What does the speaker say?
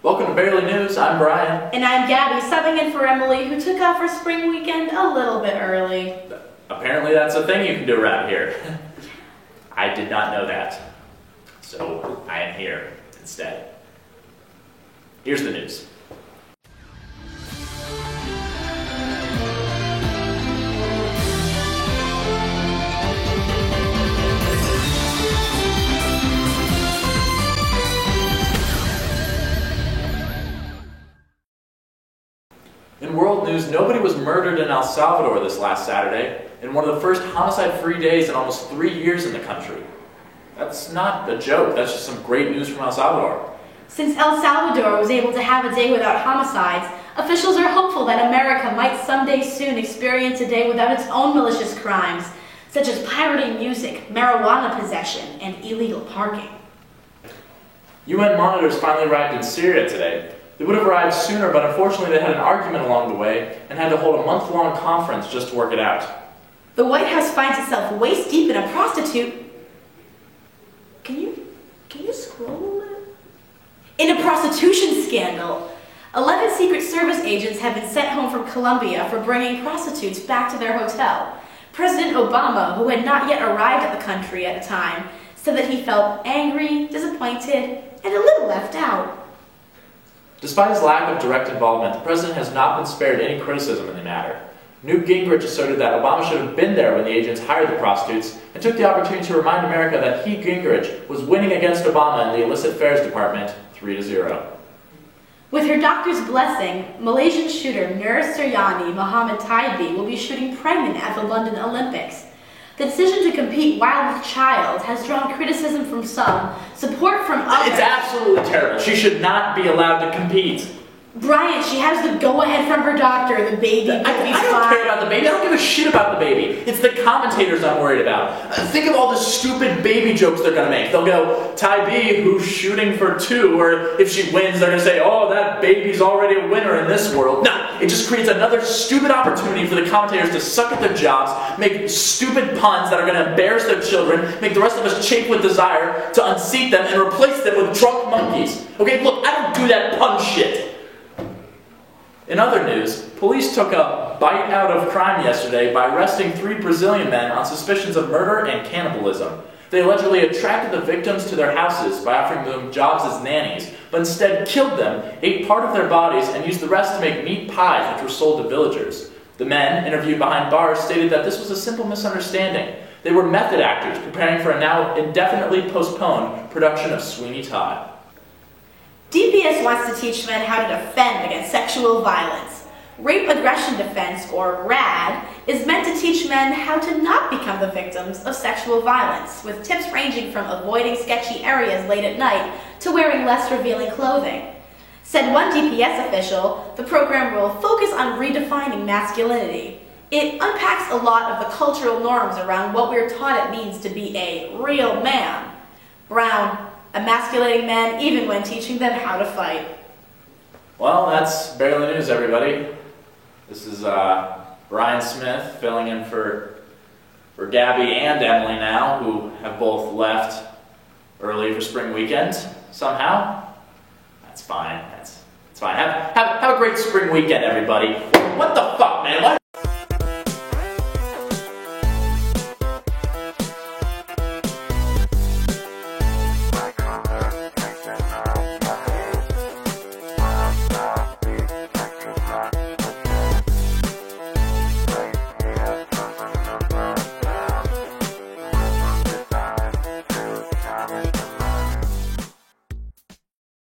Welcome to Barely News. I'm Brian. And I'm Gabby, subbing in for Emily, who took off her spring weekend a little bit early. Apparently that's a thing you can do around here. I did not know that. So I am here instead. Here's the news. In world news, nobody was murdered in El Salvador this last Saturday, in one of the first homicide-free days in almost 3 years in the country. That's not a joke, that's just some great news from El Salvador. Since El Salvador was able to have a day without homicides, officials are hopeful that America might someday soon experience a day without its own malicious crimes, such as pirating music, marijuana possession, and illegal parking. UN monitors finally arrived in Syria today. They would have arrived sooner, but unfortunately they had an argument along the way and had to hold a month-long conference just to work it out. The White House finds itself waist-deep in a prostitute... Can you scroll a little? In a prostitution scandal. 11 Secret Service agents have been sent home from Colombia for bringing prostitutes back to their hotel. President Obama, who had not yet arrived at the country at the time, said that he felt angry, disappointed, and a little left out. Despite his lack of direct involvement, the president has not been spared any criticism in the matter. Newt Gingrich asserted that Obama should have been there when the agents hired the prostitutes and took the opportunity to remind America that he, Gingrich, was winning against Obama in the illicit affairs department 3-0. With her doctor's blessing, Malaysian shooter Nur Suryani Muhammad Taibi will be shooting pregnant at the London Olympics. The decision to compete while with child has drawn criticism from some, support from others. It's absolutely terrible. She should not be allowed to compete. Brian, she has the go-ahead from her doctor. The baby will be fine. I don't care about the baby. I don't give a shit about the baby. It's the commentators I'm worried about. Think of all the stupid baby jokes they're going to make. They'll go, Ty B, who's shooting for 2, or if she wins, they're going to say, oh, that baby's already a winner in this world. No, it just creates another stupid opportunity for the commentators to suck at their jobs, make stupid puns that are going to embarrass their children, make the rest of us chafe with desire to unseat them and replace them with drunk monkeys. Okay, look, I don't do that pun shit. In other news, police took a bite out of crime yesterday by arresting 3 Brazilian men on suspicions of murder and cannibalism. They allegedly attracted the victims to their houses by offering them jobs as nannies, but instead killed them, ate part of their bodies, and used the rest to make meat pies which were sold to villagers. The men, interviewed behind bars, stated that this was a simple misunderstanding. They were method actors preparing for a now indefinitely postponed production of Sweeney Todd. DPS wants to teach men how to defend against sexual violence. Rape Aggression Defense, or RAD, is meant to teach men how to not become the victims of sexual violence, with tips ranging from avoiding sketchy areas late at night to wearing less revealing clothing. Said one DPS official, the program will focus on redefining masculinity. It unpacks a lot of the cultural norms around what we're taught it means to be a real man. Brown, emasculating men even when teaching them how to fight. Well, that's Barely News, everybody. This is Brian Smith filling in for Gabby and Emily now, who have both left early for spring weekend somehow. That's fine. That's fine. Have a great spring weekend, everybody.